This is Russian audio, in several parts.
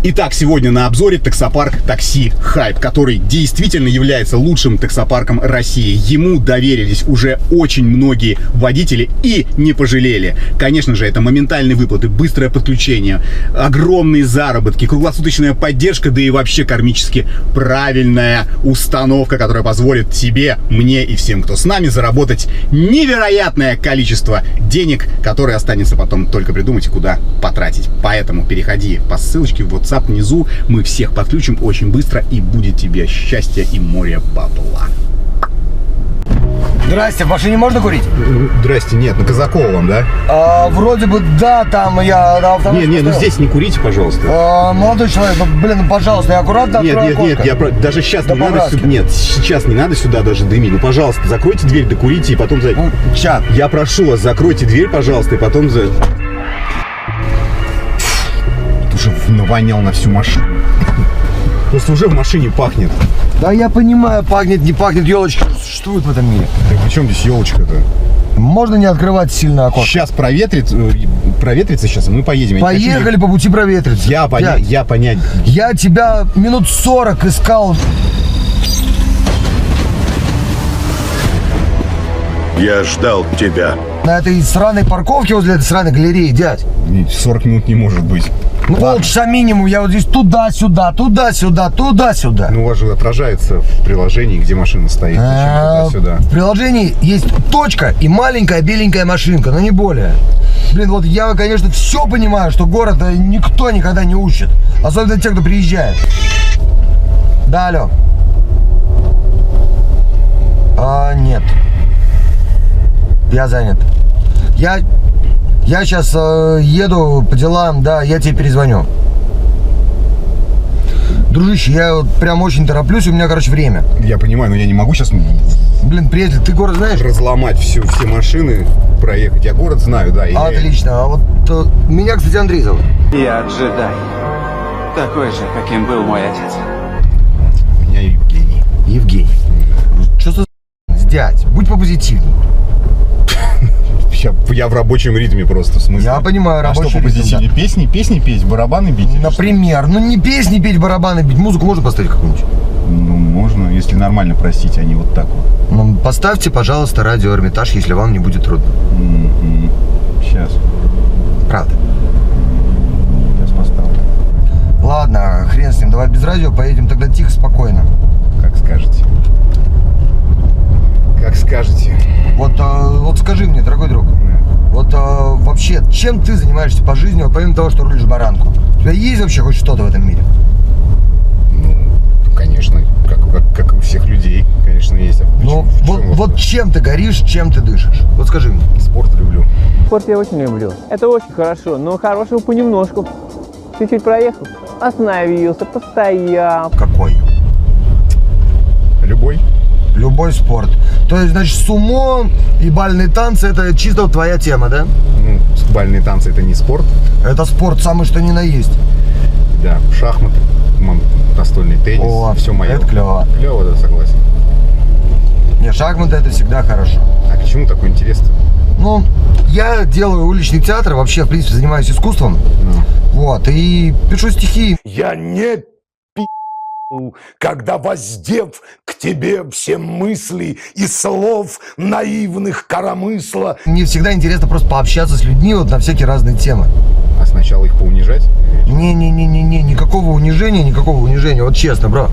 Итак, сегодня на обзоре таксопарк Такси Хайп, который действительно является лучшим таксопарком России. Ему доверились уже очень многие водители и не пожалели. Конечно же, это моментальные выплаты, быстрое подключение, огромные заработки, круглосуточная поддержка, да и вообще кармически правильная установка, которая позволит тебе, мне и всем, кто с нами, заработать невероятное количество денег, которое останется потом только придумать, куда потратить. Поэтому переходи по ссылочке в WhatsApp внизу, мы всех подключим очень быстро, и будет тебе счастье и море бабла. Здрасте, в машине можно курить? Здрасте, нет, на Казакова вам, да? Вроде бы, да, там я на автомобиле. Не, ну здесь не курите, пожалуйста. Молодой человек, ну пожалуйста, я аккуратно открою окошко. Нет, даже сейчас да не надо сюда, нет, сейчас не надо сюда даже дымить. Ну, пожалуйста, закройте дверь, докурите, и потом... Сейчас. Я прошу вас, закройте дверь, пожалуйста, и потом... Уже навонял на всю машину. Просто уже в машине пахнет. Да я понимаю, пахнет, не пахнет, елочка существует в этом мире. Так при чем здесь елочка-то? Можно не открывать сильно окошко? Сейчас проветрится сейчас, и мы поедем. Поехали по пути проветриться. Я понять. Я тебя минут 40 искал. Я ждал тебя. На этой сраной парковке возле этой сраной галереи, дядь. 40 минут не может быть. Ну, полчаса минимум, я вот здесь туда-сюда, туда-сюда, туда-сюда. Ну, у вас же отражается в приложении, где машина стоит. Туда-сюда. В приложении есть точка и маленькая беленькая машинка, но не более. Блин, вот я, конечно, все понимаю, что город никто никогда не учит. Особенно те, кто приезжает. Да, алло. Нет. Я занят. Я сейчас еду по делам, да, я тебе перезвоню. Дружище, я вот прям очень тороплюсь, у меня, короче, время. Я понимаю, но я не могу сейчас... Блин, приятель, ты город знаешь? Разломать все машины, проехать. Я город знаю, да. Отлично. А вот меня, кстати, Андрей зовут. Я джедай. Такой же, каким был мой отец. Меня Евгений. Евгений. Что за дядь? Будь попозитивнее. Я в рабочем ритме просто, в смысле. Я понимаю, рабочий ритм. А что, по позитиве? Да. Песни петь, барабаны бить? Например. Ну, не песни петь, барабаны бить. Музыку можно поставить какую-нибудь? Ну, можно, если нормально просить, а не вот так вот. Ну, поставьте, пожалуйста, радио Эрмитаж, если вам не будет трудно. Сейчас. Правда. Сейчас поставлю. Ладно, хрен с ним, давай без радио, поедем тогда тихо, спокойно. Как скажете. Как скажете. Вот скажи мне, дорогой друг, вот вообще, чем ты занимаешься по жизни, вот помимо того, что рулишь баранку? У тебя есть вообще хоть что-то в этом мире? Ну, конечно, как у всех людей, конечно, есть. Ну, вот чем ты горишь, чем ты дышишь? Вот скажи мне. Спорт люблю. Спорт я очень люблю. Это очень хорошо, но хорошего понемножку. Чуть-чуть проехал, остановился, постоял. Какой? Любой. Любой спорт. То есть, значит, сумо и бальные танцы — это чисто твоя тема, да? Ну, бальные танцы — это не спорт. Это спорт самый что ни на есть. Да, шахматы, настольный теннис, О, все мое. это клево. Клево, да, согласен. Не, шахматы — это всегда хорошо. А к чему такой интерес-то? Ну, я делаю уличный театр, вообще, в принципе, занимаюсь искусством. Вот, и пишу стихи. Я не пи***у, когда воздев к тебе все мысли и слов наивных коромысла. Мне всегда интересно просто пообщаться с людьми вот на всякие разные темы. А сначала их поунижать? Не-не-не-не-не, никакого унижения, вот честно, бро.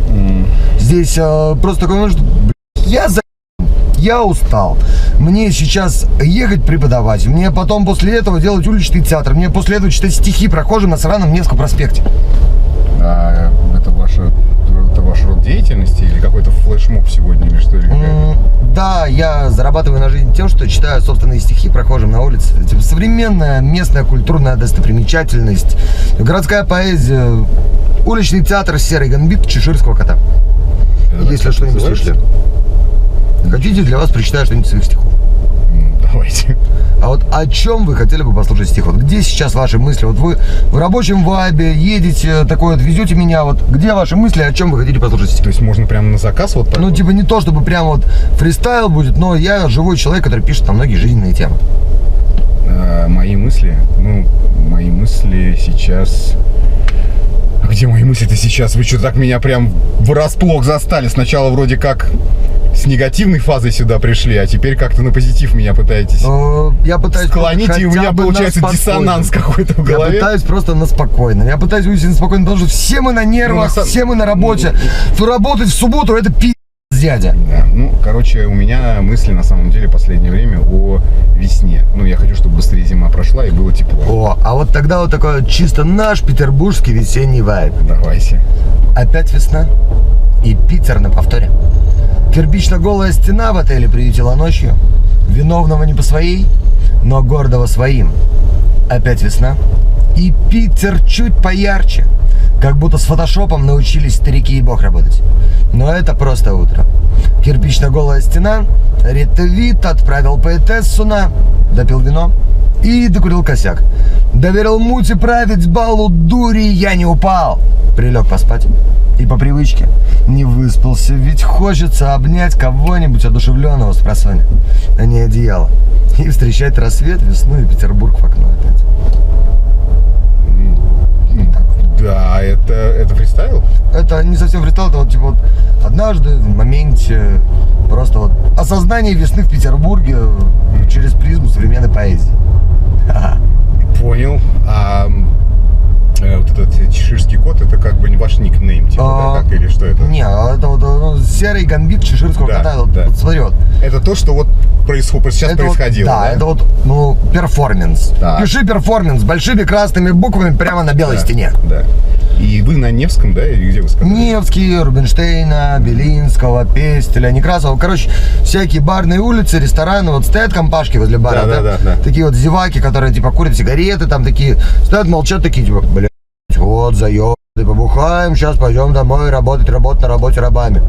Здесь просто такое, что я устал. Мне сейчас ехать преподавать, мне потом после этого делать уличный театр, мне после этого читать стихи прохожим на сраном Невском проспекте. А это ваш род деятельности или какой-то флешмоб сегодня или что? Да, я зарабатываю на жизнь тем, что читаю собственные стихи прохожим на улице. Типа современная местная культурная достопримечательность, городская поэзия, уличный театр «Серый гамбит» Чеширского кота. Если что-нибудь слышали. Хотите, для вас прочитаю что-нибудь из своих стихов? Давайте. А вот о чем вы хотели бы послушать стих? Вот где сейчас ваши мысли? Вот вы в рабочем вайбе едете, такой вот, везете меня, вот где ваши мысли, о чем вы хотите послушать стих? То есть можно прямо на заказ вот так? Ну, типа не то, чтобы прям вот фристайл будет, но я живой человек, который пишет на многие жизненные темы. Мои мысли сейчас... Где смысле ты сейчас? Вы что, так меня прям врасплох застали? Сначала вроде как с негативной фазой сюда пришли, а теперь как-то на позитив меня пытаетесь Я пытаюсь склонить, и у меня получается диссонанс какой-то в голове. Я пытаюсь просто на спокойно. Я пытаюсь вывести на спокойно, потому что все мы на нервах, все мы на работе. То работать в субботу — это дядя. Да, ну, короче, у меня мысли на самом деле в последнее время о весне. Ну, я хочу, чтобы быстрее зима прошла и было тепло. О, а вот тогда вот такой вот чисто наш петербургский весенний вайб. Давайте. Опять весна и Питер на повторе. Кирпично-голая стена в отеле приютила ночью. Виновного не по своей, но гордого своим. Опять весна и Питер чуть поярче. Как будто с фотошопом научились старики и бог работать. Но это просто утро. Кирпично-голая стена, ретвит, отправил поэтессу на, допил вино и докурил косяк. Доверил мути править балу, дури, я не упал. Прилег поспать и по привычке не выспался, ведь хочется обнять кого-нибудь одушевленного с просонья, а не одеяло. И встречать рассвет, весну и Петербург в окно опять. Да, это фристайл? Это не совсем фристайл, это вот типа вот однажды в моменте просто вот осознание весны в Петербурге через призму современной поэзии. Понял. А вот этот чеширский кот, это как бы не ваш никнейм, типа, да, как, или что это? Не, это вот серый гамбит чеширского кота. Да. Вот смотри, вот. Это то, что вот сейчас это происходило. Вот, да, это вот, ну, перформанс. Да. Пиши перформанс большими красными буквами прямо на белой стене. Да. И вы на Невском, да, или где вы сказали? Невский, Рубинштейна, Белинского, Пестеля, Некрасова. Короче, всякие барные улицы, рестораны. Вот стоят компашки возле бара, да. Такие вот зеваки, которые, типа, курят сигареты, там такие, стоят, молчат, такие, типа, блядь, вот, заеб, побухаем, сейчас пойдем домой работать на работе рабами.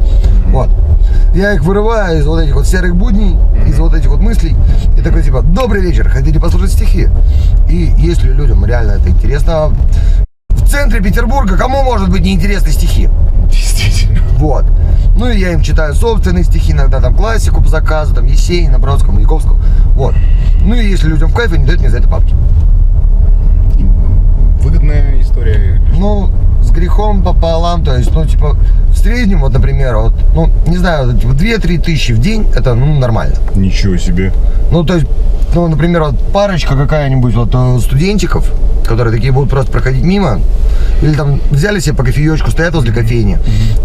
Вот. Я их вырываю из вот этих вот серых будней, из вот этих вот мыслей. И такой, типа, добрый вечер, хотите послушать стихи? И если людям реально это интересно, в центре Петербурга кому может быть неинтересны стихи? Действительно. Вот. Ну и я им читаю собственные стихи, иногда там классику по заказу, там Есенина, Бродского, Маяковского. Вот. Ну и если людям в кайф, они дают мне за это бабки. Выгодная история. Ну, с грехом пополам, то есть, ну, типа, в среднем, вот, например, вот, ну, не знаю, типа, 2-3 тысячи в день, это, ну, нормально. Ничего себе. Ну, то есть, ну, например, вот парочка какая-нибудь вот студентиков, которые такие будут просто проходить мимо, или там взяли себе по кофеечку, стоят возле кофейни.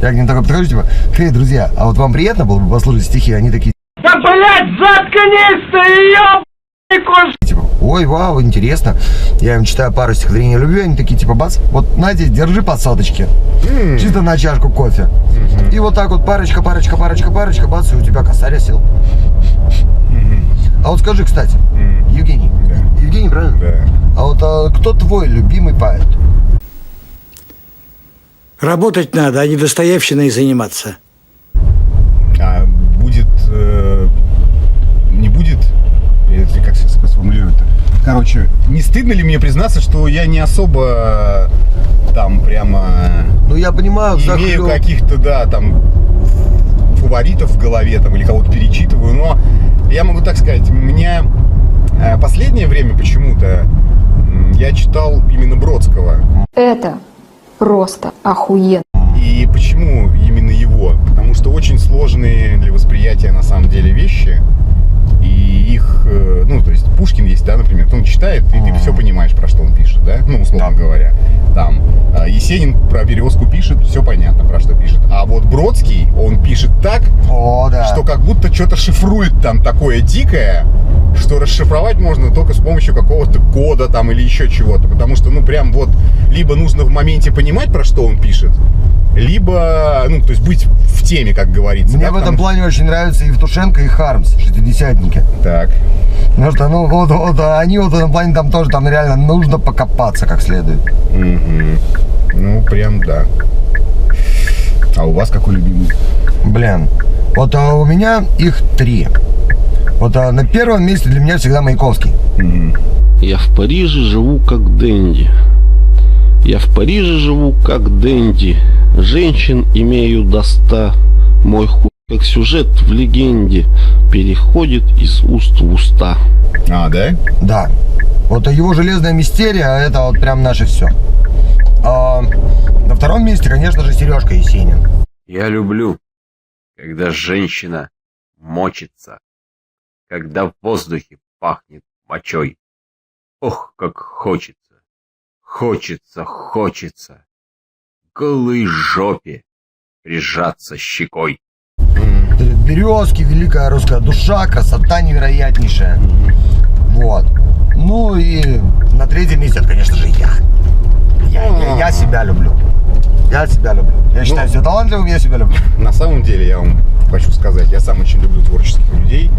Я к ним такой подхожу, типа, хей, друзья, а вот вам приятно было бы послушать стихи? Они такие, Да, блядь, заткнись ты, ёбаный куш! типа, ой, вау, интересно. Я им читаю пару стихотворений о любви, они такие, типа, бац, вот, Надя, держи по соточке. Чисто на чашку кофе. И вот так вот парочка, бац, и у тебя косарь сел. А вот скажи, кстати, Евгений, Евгений, правильно? Да. А вот кто твой любимый поэт? Работать надо, а не достоевщиной заниматься. А будет, не будет, как сформулировать-то? Короче, не стыдно ли мне признаться, что я не особо там прямо Ну, я понимаю, имею каких-то, да, там фаворитов в голове там или кого-то перечитываю, но я могу так сказать, у меня последнее время почему-то я читал именно Бродского. Это просто охуенно. И почему именно его? Потому что очень сложные для восприятия на самом деле вещи. И их, ну, то есть Пушкин есть, да, например, он читает, и ты все понимаешь, про что он пишет, да, ну, условно говоря. Там Есенин про березку пишет, все понятно, про что пишет. А вот Бродский, он пишет так, что как будто что-то шифрует там такое дикое, что расшифровать можно только с помощью какого-то кода там или еще чего-то. Потому что, ну, прям вот, либо нужно в моменте понимать, про что он пишет, либо, ну, то есть быть в теме, как говорится. Мне да, в этом плане очень нравятся Евтушенко и Хармс, шестидесятники. Так. Потому что, ну, вот они вот в этом плане там тоже, там реально нужно покопаться как следует. Ну, прям да. А у вас какой любимый? Блин, вот у меня их 3. Вот на первом месте для меня всегда Маяковский. Я в Париже живу как Дэнди. Я в Париже живу как Дэнди. Женщин имею до 100. Мой хуй, как сюжет в легенде, переходит из уст в уста. А, да? Да. Вот его «Железная мистерия» это вот прям наше все. На втором первом месте, конечно же, Сережка Есенин. Я люблю, когда женщина мочится, когда в воздухе пахнет мочой. Ох, как хочется, хочется голой жопе прижаться щекой. Березки, великая русская душа, красота невероятнейшая. Вот. Ну и на третьем месте, это, конечно же, я. Я себя люблю. Я себя люблю. Я считаю себя талантливым, я себя люблю. На самом деле, я вам хочу сказать, я сам очень люблю творческих людей.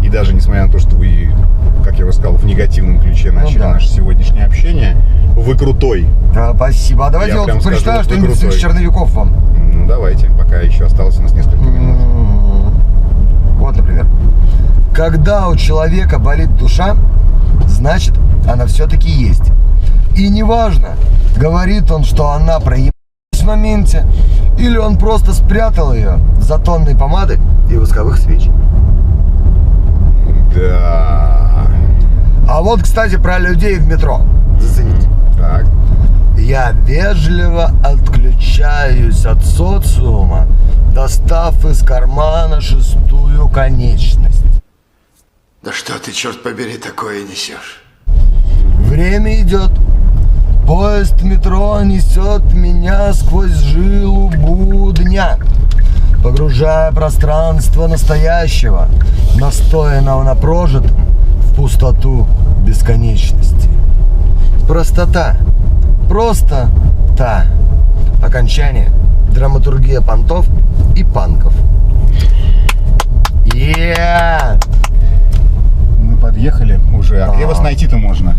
И даже несмотря на то, что вы, как я уже сказал, в негативном ключе начали наше сегодняшнее общение, вы крутой. Да, спасибо. А давайте я вот прочитаю что-нибудь из черновиков вам. Ну, давайте, пока еще осталось у нас несколько минут. Вот, например. Когда у человека болит душа, значит, она все-таки есть. И неважно, говорит он, что она проебалась в моменте, или он просто спрятал ее за тонной помады и восковых свеч. Да. А вот, кстати, про людей в метро. Зацените. Так. Я вежливо отключаюсь от социума, достав из кармана шестую конечность. Да что ты, черт побери, такое несешь? Время идет. Поезд метро несет меня сквозь жилу будня, погружая пространство настоящего, настоянного на прожитом, в пустоту бесконечности. Простота. Просто та. Окончание. Драматургия понтов и панков. Мы подъехали уже. А где вас найти-то можно?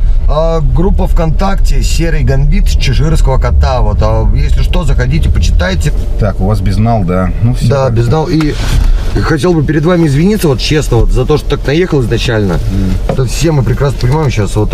Группа ВКонтакте «Серый гамбит» Чеширского кота. Вот, если что, заходите, почитайте. Так, у вас безнал, да? Ну, все. Да, безнал. И хотел бы перед вами извиниться, вот честно, вот за то, что так наехал изначально. Это все мы прекрасно понимаем сейчас, вот,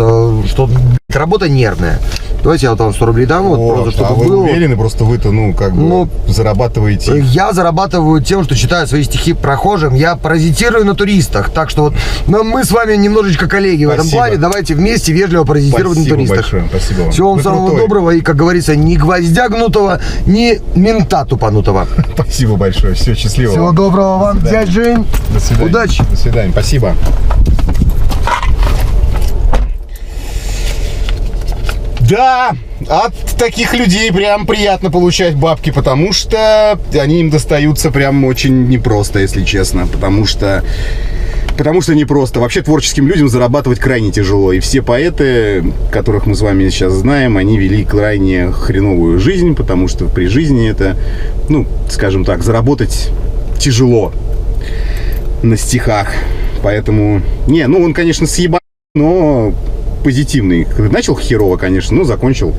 что работа нервная. Давайте я вот вам 100 рублей дам, вот, просто, чтобы вы было. уверены, просто вы-то, ну, как бы, зарабатываете? Я зарабатываю тем, что читаю свои стихи прохожим, я паразитирую на туристах, так что вот мы с вами немножечко коллеги в этом плане, давайте вместе вежливо паразитировать на туристах. Большое, спасибо вам. Всего вам самого доброго и, как говорится, ни гвоздя гнутого, ни мента тупанутого. Спасибо большое, все, счастливо. Всего доброго вам, дядь Жень. До свидания. Удачи. До свидания, спасибо. Да, от таких людей прям приятно получать бабки, потому что они им достаются прям очень непросто, если честно. Потому что непросто. Вообще творческим людям зарабатывать крайне тяжело. И все поэты, которых мы с вами сейчас знаем, они вели крайне хреновую жизнь, потому что при жизни это, ну, скажем так, заработать тяжело на стихах. Поэтому, он, конечно, съебал, но позитивный. Начал херово, конечно, но закончил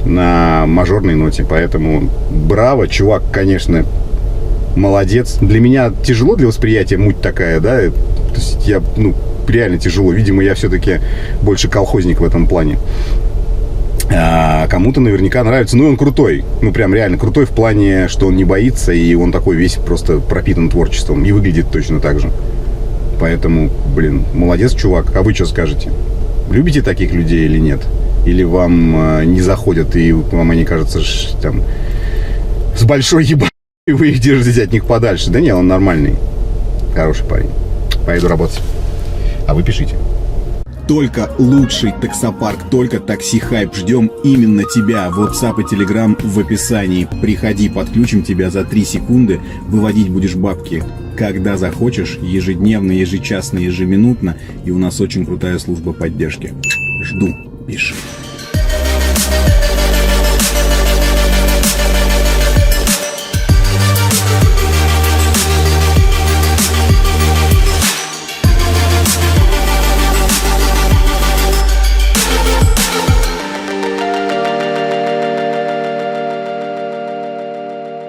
на мажорной ноте. Поэтому браво, чувак, конечно, молодец. Для меня тяжело для восприятия муть такая, да. То есть я, реально тяжело. Видимо, я все-таки больше колхозник в этом плане. А кому-то наверняка нравится. Ну, и он крутой. Ну, прям реально крутой в плане, что он не боится, и он такой весь просто пропитан творчеством. И выглядит точно так же. Поэтому, молодец, чувак. А вы что скажете? Любите таких людей или нет? Или вам не заходят, и вам они кажутся там с большой ебаной, и вы их держите от них подальше? Да не, он нормальный. Хороший парень. Поеду работать. А вы пишите. Только лучший таксопарк, только Такси Хайп. Ждем именно тебя. WhatsApp и Telegram в описании. Приходи, подключим тебя за 3 секунды. Выводить будешь бабки, когда захочешь. Ежедневно, ежечасно, ежеминутно. И у нас очень крутая служба поддержки. Жду. Пиши.